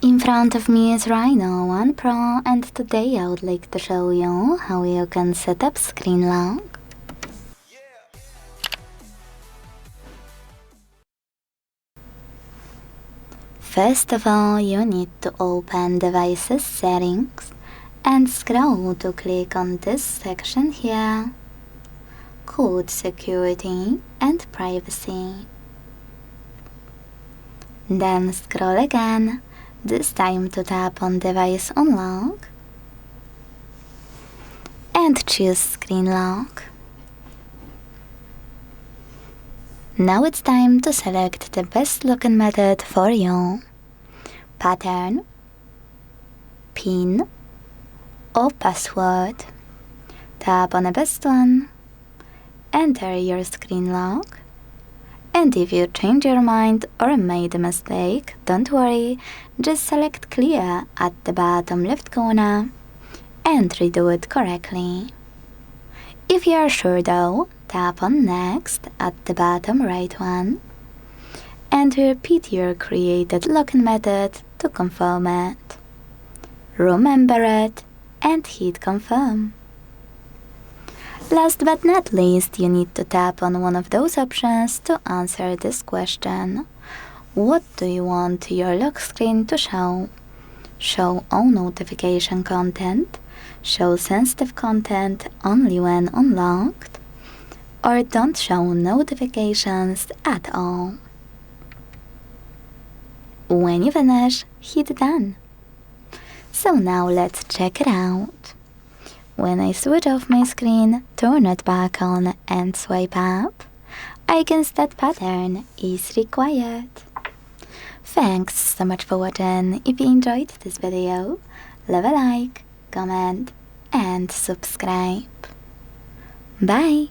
In front of me is Rhino 1 Pro, and today I would like to show you how you can set up screen lock. First of all, you need to open Devices Settings and scroll to click on this section here, called Security and Privacy. Then scroll again, this time to tap on Device Unlock and choose Screen Lock. Now it's time to select the best login method for you: pattern, PIN, or password. Tap on the best one, enter your screen lock, and if you change your mind or made a mistake, don't worry, just select clear at the bottom left corner and redo it correctly. If you are sure though, tap on next at the bottom right one and repeat your created login method to confirm it. Remember it and hit confirm. Last but not least, you need to tap on one of those options to answer this question. What do you want your lock screen to show? Show all notification content, show sensitive content only when unlocked, or don't show notifications at all. When you finish, hit done. So now let's check it out. When I switch off my screen, turn it back on and swipe up, I can see that pattern is required. Thanks so much for watching. If you enjoyed this video, leave a like, comment and subscribe. Bye!